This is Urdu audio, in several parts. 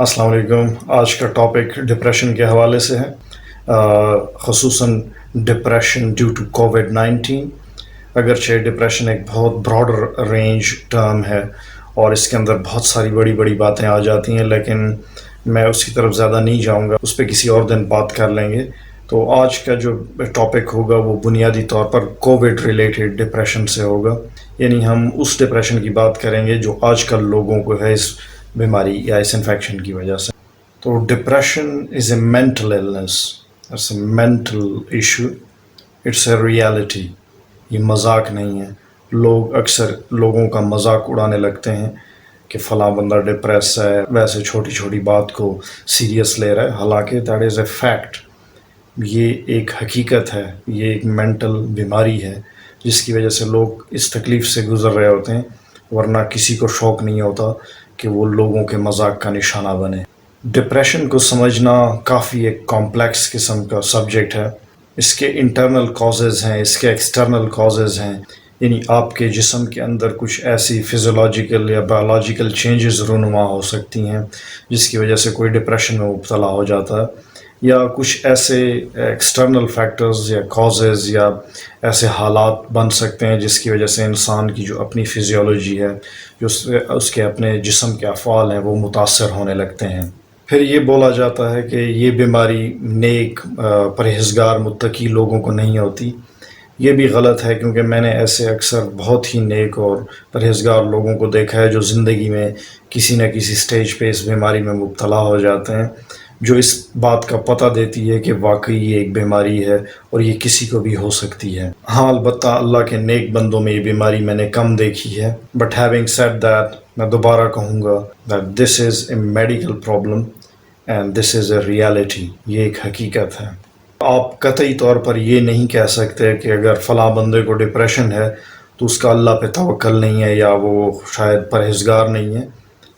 السلام علیکم۔ آج کا ٹاپک ڈپریشن کے حوالے سے ہے، خصوصاً ڈپریشن ڈیو ٹو کووڈ-19۔ اگرچہ ڈپریشن ایک بہت براڈر رینج ٹرم ہے اور اس کے اندر بہت ساری بڑی بڑی باتیں آ جاتی ہیں، لیکن میں اس کی طرف زیادہ نہیں جاؤں گا، اس پہ کسی اور دن بات کر لیں گے۔ تو آج کا جو ٹاپک ہوگا وہ بنیادی طور پر کووڈ ریلیٹڈ ڈپریشن سے ہوگا، یعنی ہم اس ڈپریشن کی بات کریں گے جو آج کل لوگوں کو ہے اس بیماری یا اس انفیکشن کی وجہ سے۔ تو depression is a mental illness, it's a mental issue, it's a reality. یہ مذاق نہیں ہے۔ لوگ اکثر لوگوں کا مذاق اڑانے لگتے ہیں کہ فلاں بندہ ڈپریس ہے، ویسے چھوٹی چھوٹی بات کو سیریس لے رہا ہے، حالانکہ دیٹ از اے فیکٹ۔ یہ ایک حقیقت ہے، یہ ایک مینٹل بیماری ہے جس کی وجہ سے لوگ اس تکلیف سے گزر رہے ہوتے ہیں، ورنہ کسی کو شوق نہیں ہوتا کہ وہ لوگوں کے مذاق کا نشانہ بنے۔ ڈپریشن کو سمجھنا کافی ایک کمپلیکس قسم کا سبجیکٹ ہے۔ اس کے انٹرنل کازز ہیں، اس کے ایکسٹرنل کازز ہیں، یعنی آپ کے جسم کے اندر کچھ ایسی فزیولوجیکل یا بایولوجیکل چینجز رونما ہو سکتی ہیں جس کی وجہ سے کوئی ڈپریشن میں مبتلا ہو جاتا ہے، یا کچھ ایسے ایکسٹرنل فیکٹرز یا کازز یا ایسے حالات بن سکتے ہیں جس کی وجہ سے انسان کی جو اپنی فزیولوجی ہے، جو اس کے اپنے جسم کے افعال ہیں، وہ متاثر ہونے لگتے ہیں۔ پھر یہ بولا جاتا ہے کہ یہ بیماری نیک پرہیزگار متقی لوگوں کو نہیں ہوتی۔ یہ بھی غلط ہے، کیونکہ میں نے ایسے اکثر بہت ہی نیک اور پرہیزگار لوگوں کو دیکھا ہے جو زندگی میں کسی نہ کسی سٹیج پہ اس بیماری میں مبتلا ہو جاتے ہیں، جو اس بات کا پتہ دیتی ہے کہ واقعی یہ ایک بیماری ہے اور یہ کسی کو بھی ہو سکتی ہے۔ ہاں، البتہ اللہ کے نیک بندوں میں یہ بیماری میں نے کم دیکھی ہے۔ بٹ ہیونگ سیڈ دیٹ، میں دوبارہ کہوں گا that this is a medical problem and this is a reality. یہ ایک حقیقت ہے۔ آپ قطعی طور پر یہ نہیں کہہ سکتے کہ اگر فلاں بندے کو ڈپریشن ہے تو اس کا اللہ پہ توکل نہیں ہے یا وہ شاید پرہیزگار نہیں ہے۔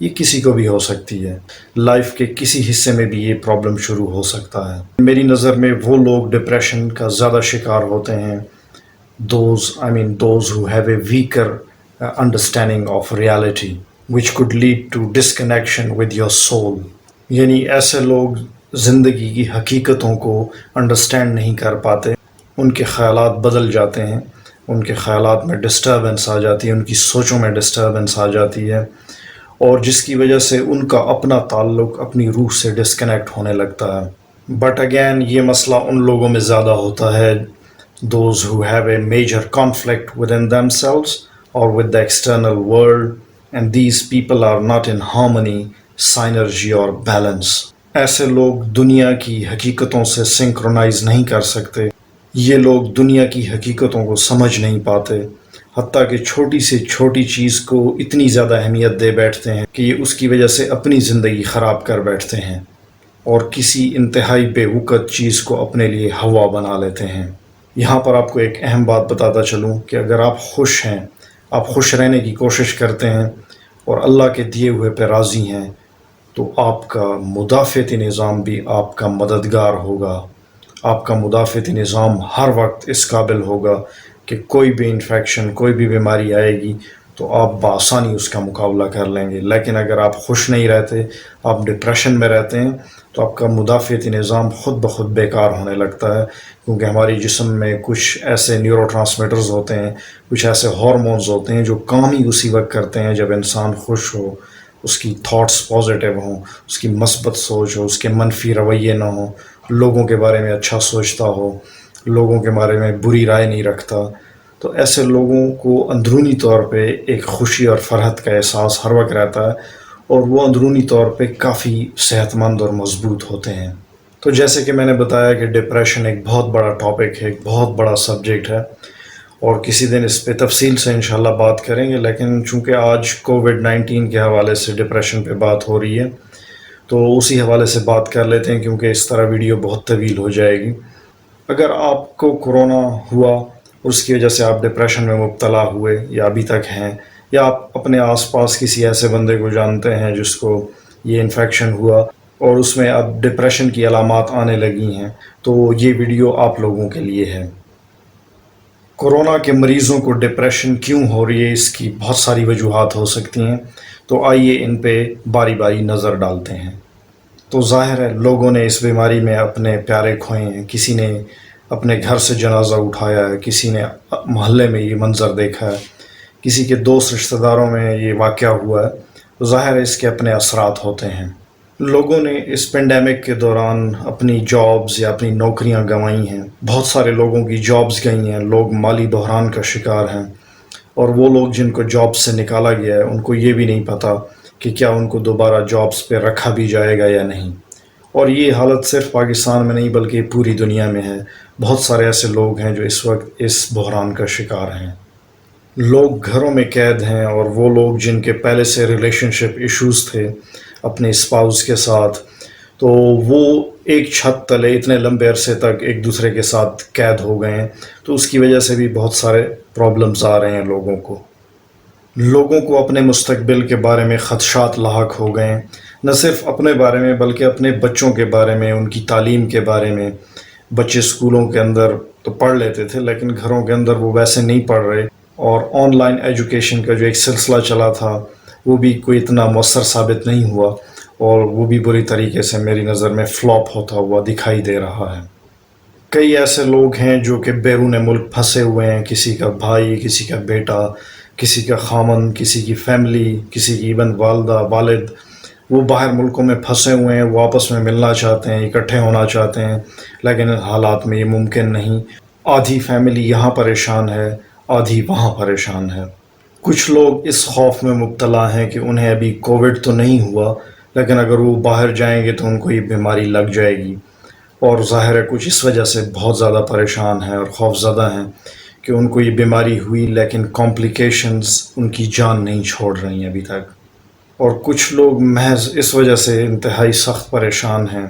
یہ کسی کو بھی ہو سکتی ہے۔ لائف کے کسی حصے میں بھی یہ پرابلم شروع ہو سکتا ہے۔ میری نظر میں وہ لوگ ڈپریشن کا زیادہ شکار ہوتے ہیں those who have a weaker understanding of reality which could lead to disconnection with your soul۔ یعنی ایسے لوگ زندگی کی حقیقتوں کو انڈرسٹینڈ نہیں کر پاتے، ان کے خیالات بدل جاتے ہیں، ان کے خیالات میں ڈسٹربنس آ جاتی ہے، ان کی سوچوں میں ڈسٹربنس آ جاتی ہے، اور جس کی وجہ سے ان کا اپنا تعلق اپنی روح سے ڈسکنیکٹ ہونے لگتا ہے۔ بٹ اگین یہ مسئلہ ان لوگوں میں زیادہ ہوتا ہے those who have a major conflict within themselves or with the external world, and these people are not in harmony, synergy or balance۔ ایسے لوگ دنیا کی حقیقتوں سے سنکرونائز نہیں کر سکتے، یہ لوگ دنیا کی حقیقتوں کو سمجھ نہیں پاتے، حتیٰ کہ چھوٹی سے چھوٹی چیز کو اتنی زیادہ اہمیت دے بیٹھتے ہیں کہ یہ اس کی وجہ سے اپنی زندگی خراب کر بیٹھتے ہیں، اور کسی انتہائی بے وقت چیز کو اپنے لیے ہوا بنا لیتے ہیں۔ یہاں پر آپ کو ایک اہم بات بتاتا چلوں کہ اگر آپ خوش ہیں، آپ خوش رہنے کی کوشش کرتے ہیں اور اللہ کے دیے ہوئے پہ راضی ہیں، تو آپ کا مدافعتی نظام بھی آپ کا مددگار ہوگا۔ آپ کا مدافعتی نظام ہر وقت اس قابل ہوگا کہ کوئی بھی انفیکشن، کوئی بھی بیماری آئے گی تو آپ بآسانی اس کا مقابلہ کر لیں گے۔ لیکن اگر آپ خوش نہیں رہتے، آپ ڈپریشن میں رہتے ہیں، تو آپ کا مدافعتی نظام خود بخود بیکار ہونے لگتا ہے، کیونکہ ہماری جسم میں کچھ ایسے نیورو ٹرانسمیٹرز ہوتے ہیں، کچھ ایسے ہارمونز ہوتے ہیں جو کام ہی اسی وقت کرتے ہیں جب انسان خوش ہو، اس کی تھاٹس پازیٹیو ہوں، اس کی مثبت سوچ ہو، اس کے منفی رویے نہ ہوں، لوگوں کے بارے میں اچھا سوچتا ہو، لوگوں کے بارے میں بری رائے نہیں رکھتا۔ تو ایسے لوگوں کو اندرونی طور پہ ایک خوشی اور فرحت کا احساس ہر وقت رہتا ہے، اور وہ اندرونی طور پہ کافی صحت مند اور مضبوط ہوتے ہیں۔ تو جیسے کہ میں نے بتایا کہ ڈپریشن ایک بہت بڑا ٹاپک ہے، ایک بہت بڑا سبجیکٹ ہے، اور کسی دن اس پہ تفصیل سے انشاءاللہ بات کریں گے، لیکن چونکہ آج کووڈ-19 کے حوالے سے ڈپریشن پہ بات ہو رہی ہے تو اسی حوالے سے بات کر لیتے ہیں، کیونکہ اس طرح ویڈیو بہت طویل ہو جائے گی۔ اگر آپ کو کرونا ہوا اور اس کی وجہ سے آپ ڈپریشن میں مبتلا ہوئے یا ابھی تک ہیں، یا آپ اپنے آس پاس کسی ایسے بندے کو جانتے ہیں جس کو یہ انفیکشن ہوا اور اس میں اب ڈپریشن کی علامات آنے لگی ہیں، تو یہ ویڈیو آپ لوگوں کے لیے ہے۔ کورونا کے مریضوں کو ڈپریشن کیوں ہو رہی ہے، اس کی بہت ساری وجوہات ہو سکتی ہیں، تو آئیے ان پہ باری باری نظر ڈالتے ہیں۔ تو ظاہر ہے لوگوں نے اس بیماری میں اپنے پیارے کھوئے ہیں، کسی نے اپنے گھر سے جنازہ اٹھایا ہے، کسی نے محلے میں یہ منظر دیکھا ہے، کسی کے دوست رشتہ داروں میں یہ واقعہ ہوا ہے، تو ظاہر ہے اس کے اپنے اثرات ہوتے ہیں۔ لوگوں نے اس پینڈیمک کے دوران اپنی جابز یا اپنی نوکریاں گنوائی ہیں، بہت سارے لوگوں کی جابز گئی ہیں، لوگ مالی بحران کا شکار ہیں، اور وہ لوگ جن کو جاب سے نکالا گیا ہے ان کو یہ بھی نہیں پتہ کہ کیا ان کو دوبارہ جابز پہ رکھا بھی جائے گا یا نہیں۔ اور یہ حالت صرف پاکستان میں نہیں بلکہ پوری دنیا میں ہے، بہت سارے ایسے لوگ ہیں جو اس وقت اس بحران کا شکار ہیں۔ لوگ گھروں میں قید ہیں، اور وہ لوگ جن کے پہلے سے ریلیشن شپ ایشوز تھے اپنے اسپاؤس کے ساتھ، تو وہ ایک چھت تلے اتنے لمبے عرصے تک ایک دوسرے کے ساتھ قید ہو گئے ہیں، تو اس کی وجہ سے بھی بہت سارے پرابلمز آ رہے ہیں لوگوں کو۔ لوگوں کو اپنے مستقبل کے بارے میں خدشات لاحق ہو گئے ہیں، نہ صرف اپنے بارے میں بلکہ اپنے بچوں کے بارے میں، ان کی تعلیم کے بارے میں۔ بچے اسکولوں کے اندر تو پڑھ لیتے تھے لیکن گھروں کے اندر وہ ویسے نہیں پڑھ رہے، اور آن لائن ایجوکیشن کا جو ایک سلسلہ چلا تھا وہ بھی کوئی اتنا مؤثر ثابت نہیں ہوا، اور وہ بھی بری طریقے سے میری نظر میں فلاپ ہوتا ہوا دکھائی دے رہا ہے۔ کئی ایسے لوگ ہیں جو کہ بیرون ملک پھنسے ہوئے ہیں، کسی کا بھائی، کسی کا بیٹا، کسی کا خامن، کسی کی فیملی، کسی کی ایون والدہ والد، وہ باہر ملکوں میں پھنسے ہوئے ہیں، وہ آپس میں ملنا چاہتے ہیں، اکٹھے ہونا چاہتے ہیں، لیکن حالات میں یہ ممکن نہیں۔ آدھی فیملی یہاں پریشان ہے، آدھی وہاں پریشان ہے۔ کچھ لوگ اس خوف میں مبتلا ہیں کہ انہیں ابھی کووڈ تو نہیں ہوا، لیکن اگر وہ باہر جائیں گے تو ان کو یہ بیماری لگ جائے گی، اور ظاہر ہے کچھ اس وجہ سے بہت زیادہ پریشان ہیں اور خوف زدہ ہیں کہ ان کو یہ بیماری ہوئی لیکن کمپلیکیشنز ان کی جان نہیں چھوڑ رہی ہیں ابھی تک۔ اور کچھ لوگ محض اس وجہ سے انتہائی سخت پریشان ہیں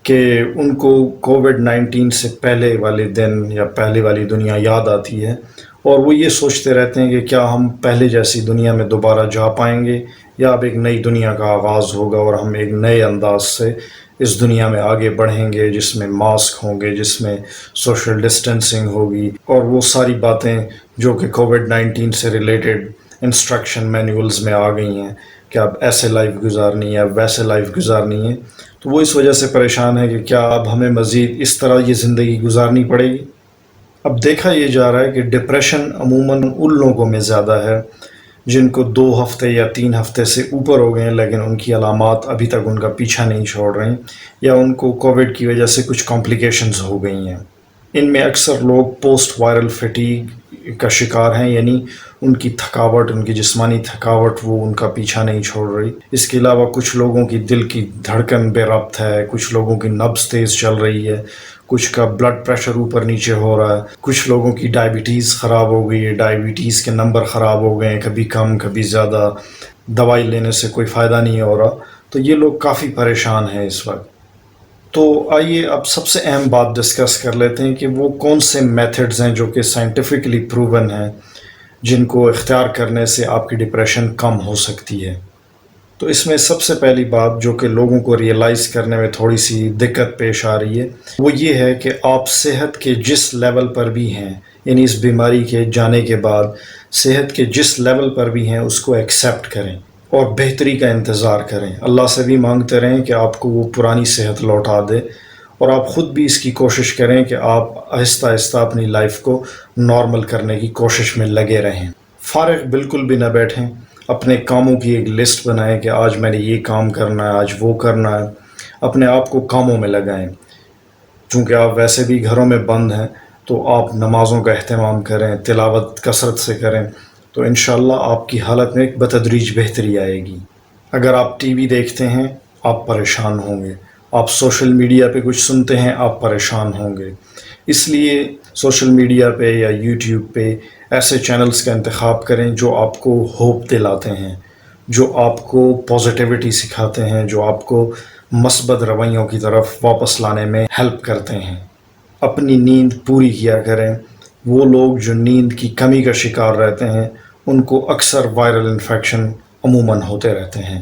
کہ ان کو کووڈ 19 سے پہلے والے دن یا پہلے والی دنیا یاد آتی ہے، اور وہ یہ سوچتے رہتے ہیں کہ کیا ہم پہلے جیسی دنیا میں دوبارہ جا پائیں گے، یا اب ایک نئی دنیا کا آغاز ہوگا اور ہم ایک نئے انداز سے اس دنیا میں آگے بڑھیں گے، جس میں ماسک ہوں گے، جس میں سوشل ڈسٹینسنگ ہوگی، اور وہ ساری باتیں جو کہ کووڈ 19 سے ریلیٹڈ انسٹرکشن مینولز میں آ گئی ہیں کہ اب ایسے لائف گزارنی ہے، اب ویسے لائف گزارنی ہے۔ تو وہ اس وجہ سے پریشان ہے کہ کیا اب ہمیں مزید اس طرح یہ زندگی گزارنی پڑے گی۔ اب دیکھا یہ جا رہا ہے کہ ڈپریشن عموماً ان لوگوں میں زیادہ ہے جن کو 2 ہفتے یا 3 ہفتے سے اوپر ہو گئے ہیں لیکن ان کی علامات ابھی تک ان کا پیچھا نہیں چھوڑ رہی، یا ان کو کووڈ کی وجہ سے کچھ کمپلیکیشنز ہو گئی ہیں۔ ان میں اکثر لوگ پوسٹ وائرل فٹیگ کا شکار ہیں، یعنی ان کی تھکاوٹ، ان کی جسمانی تھکاوٹ وہ ان کا پیچھا نہیں چھوڑ رہی۔ اس کے علاوہ کچھ لوگوں کی دل کی دھڑکن بے ربط ہے، کچھ لوگوں کی نبض تیز چل رہی ہے، کچھ کا بلڈ پریشر اوپر نیچے ہو رہا ہے، کچھ لوگوں کی ڈائبٹیز خراب ہو گئی ہے، ڈائبٹیز کے نمبر خراب ہو گئے ہیں، کبھی کم کبھی زیادہ، دوائی لینے سے کوئی فائدہ نہیں ہو رہا، تو یہ لوگ کافی پریشان ہیں اس وقت۔ تو آئیے اب سب سے اہم بات ڈسکس کر لیتے ہیں کہ وہ کون سے میتھڈز ہیں جو کہ سائنٹیفکلی پروون ہیں، جن کو اختیار کرنے سے آپ کی ڈپریشن کم ہو سکتی ہے۔ تو اس میں سب سے پہلی بات جو کہ لوگوں کو ریئلائز کرنے میں تھوڑی سی دقت پیش آ رہی ہے، وہ یہ ہے کہ آپ صحت کے جس لیول پر بھی ہیں، یعنی اس بیماری کے جانے کے بعد صحت کے جس لیول پر بھی ہیں اس کو ایکسیپٹ کریں اور بہتری کا انتظار کریں۔ اللہ سے بھی مانگتے رہیں کہ آپ کو وہ پرانی صحت لوٹا دے، اور آپ خود بھی اس کی کوشش کریں کہ آپ آہستہ آہستہ اپنی لائف کو نارمل کرنے کی کوشش میں لگے رہیں۔ فارغ بالکل بھی نہ بیٹھیں، اپنے کاموں کی ایک لسٹ بنائیں کہ آج میں نے یہ کام کرنا ہے، آج وہ کرنا ہے، اپنے آپ کو کاموں میں لگائیں۔ چونکہ آپ ویسے بھی گھروں میں بند ہیں تو آپ نمازوں کا اہتمام کریں، تلاوت کثرت سے کریں، تو انشاءاللہ آپ کی حالت میں ایک بتدریج بہتری آئے گی۔ اگر آپ ٹی وی دیکھتے ہیں آپ پریشان ہوں گے، آپ سوشل میڈیا پہ کچھ سنتے ہیں آپ پریشان ہوں گے، اس لیے سوشل میڈیا پہ یا یوٹیوب پہ ایسے چینلز کا انتخاب کریں جو آپ کو ہوپ دلاتے ہیں، جو آپ کو پازیٹیوٹی سکھاتے ہیں، جو آپ کو مثبت رویوں کی طرف واپس لانے میں ہیلپ کرتے ہیں۔ اپنی نیند پوری کیا کریں۔ وہ لوگ جو نیند کی کمی کا شکار رہتے ہیں ان کو اکثر وائرل انفیکشن عموماً ہوتے رہتے ہیں۔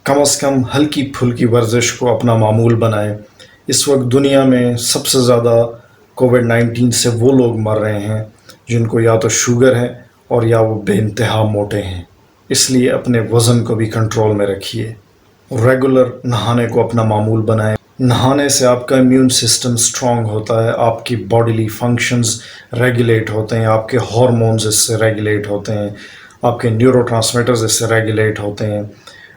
کم از کم ہلکی پھلکی ورزش کو اپنا معمول بنائیں۔ اس وقت دنیا میں سب سے زیادہ کووڈ 19 سے وہ لوگ مر رہے ہیں جن کو یا تو شوگر ہے اور یا وہ بے انتہا موٹے ہیں، اس لیے اپنے وزن کو بھی کنٹرول میں رکھیے۔ ریگولر نہانے کو اپنا معمول بنائیں. نہانے سے آپ کا امیون سسٹم سٹرونگ ہوتا ہے، آپ کی باڈیلی فنکشنز ریگولیٹ ہوتے ہیں، آپ کے ہارمونز اس سے ریگولیٹ ہوتے ہیں، آپ کے نیورو ٹرانسمیٹرز اس سے ریگولیٹ ہوتے ہیں،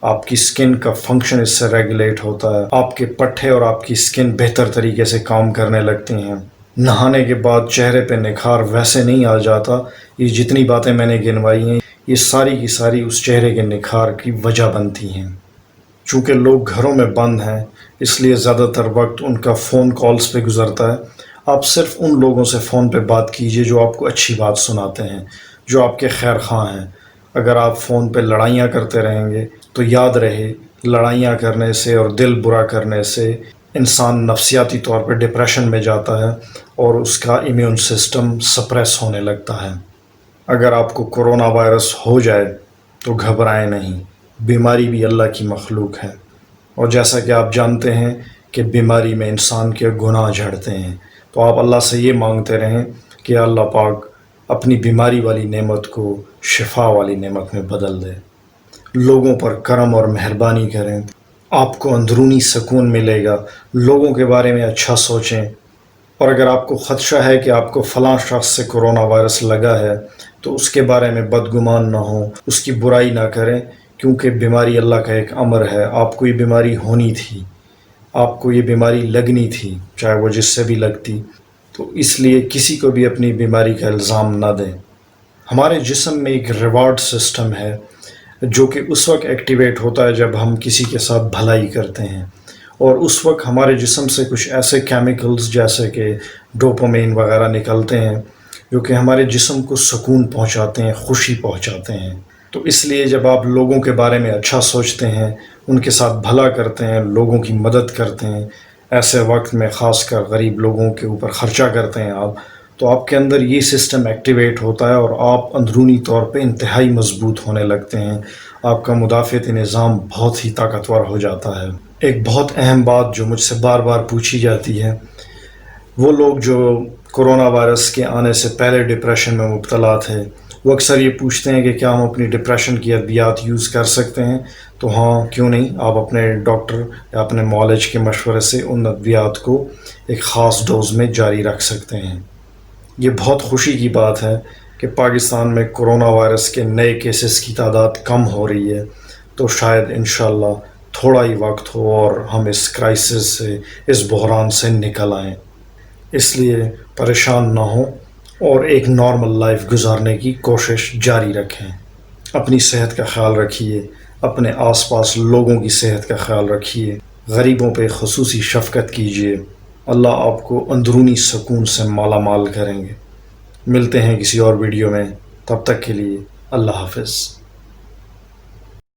آپ کی سکن کا فنکشن اس سے ریگولیٹ ہوتا ہے، آپ کے پٹھے اور آپ کی سکن بہتر طریقے سے کام کرنے لگتے ہیں. نہانے کے بعد چہرے پہ نکھار ویسے نہیں آ جاتا. یہ جتنی باتیں میں نے گنوائی ہیں یہ ساری کی ساری اس چہرے کے نکھار کی وجہ بنتی ہیں. چونکہ لوگ گھروں میں بند ہیں اس لیے زیادہ تر وقت ان کا فون کالز پہ گزرتا ہے. آپ صرف ان لوگوں سے فون پہ بات کیجئے جو آپ کو اچھی بات سناتے ہیں، جو آپ کے خیر خواہ ہیں. اگر آپ فون پہ لڑائیاں کرتے رہیں گے تو یاد رہے، لڑائیاں کرنے سے اور دل برا کرنے سے انسان نفسیاتی طور پہ ڈپریشن میں جاتا ہے اور اس کا امیون سسٹم سپریس ہونے لگتا ہے. اگر آپ کو کرونا وائرس ہو جائے تو گھبرائیں نہیں، بیماری بھی اللہ کی مخلوق ہے. اور جیسا کہ آپ جانتے ہیں کہ بیماری میں انسان کے گناہ جھڑتے ہیں، تو آپ اللہ سے یہ مانگتے رہیں کہ اللہ پاک اپنی بیماری والی نعمت کو شفا والی نعمت میں بدل دے. لوگوں پر کرم اور مہربانی کریں، آپ کو اندرونی سکون ملے گا. لوگوں کے بارے میں اچھا سوچیں. اور اگر آپ کو خدشہ ہے کہ آپ کو فلاں شخص سے کرونا وائرس لگا ہے تو اس کے بارے میں بدگمان نہ ہوں، اس کی برائی نہ کریں، کیونکہ بیماری اللہ کا ایک امر ہے. آپ کو یہ بیماری ہونی تھی، آپ کو یہ بیماری لگنی تھی، چاہے وہ جس سے بھی لگتی. تو اس لیے کسی کو بھی اپنی بیماری کا الزام نہ دیں. ہمارے جسم میں ایک ریوارڈ سسٹم ہے جو کہ اس وقت ایکٹیویٹ ہوتا ہے جب ہم کسی کے ساتھ بھلائی کرتے ہیں، اور اس وقت ہمارے جسم سے کچھ ایسے کیمیکلز جیسے کہ ڈوپامین وغیرہ نکلتے ہیں جو کہ ہمارے جسم کو سکون پہنچاتے ہیں، خوشی پہنچاتے ہیں. تو اس لیے جب آپ لوگوں کے بارے میں اچھا سوچتے ہیں، ان کے ساتھ بھلا کرتے ہیں، لوگوں کی مدد کرتے ہیں، ایسے وقت میں خاص کر غریب لوگوں کے اوپر خرچہ کرتے ہیں آپ، تو آپ کے اندر یہ سسٹم ایکٹیویٹ ہوتا ہے اور آپ اندرونی طور پہ انتہائی مضبوط ہونے لگتے ہیں. آپ کا مدافعتی نظام بہت ہی طاقتور ہو جاتا ہے. ایک بہت اہم بات جو مجھ سے بار بار پوچھی جاتی ہے، وہ لوگ جو کرونا وائرس کے آنے سے پہلے ڈپریشن میں مبتلا تھے، وہ اکثر یہ پوچھتے ہیں کہ کیا ہم اپنی ڈپریشن کی ادویات یوز کر سکتے ہیں. تو ہاں، کیوں نہیں. آپ اپنے ڈاکٹر یا اپنے معالج کے مشورے سے ان ادویات کو ایک خاص ڈوز میں جاری رکھ سکتے ہیں. یہ بہت خوشی کی بات ہے کہ پاکستان میں کرونا وائرس کے نئے کیسز کی تعداد کم ہو رہی ہے. تو شاید انشاءاللہ تھوڑا ہی وقت ہو اور ہم اس کرائسس سے، اس بحران سے نکل آئیں. اس لیے پریشان نہ ہوں اور ایک نارمل لائف گزارنے کی کوشش جاری رکھیں. اپنی صحت کا خیال رکھیے، اپنے آس پاس لوگوں کی صحت کا خیال رکھیے، غریبوں پہ خصوصی شفقت کیجیے. اللہ آپ کو اندرونی سکون سے مالا مال کریں گے. ملتے ہیں کسی اور ویڈیو میں، تب تک کے لیے اللہ حافظ.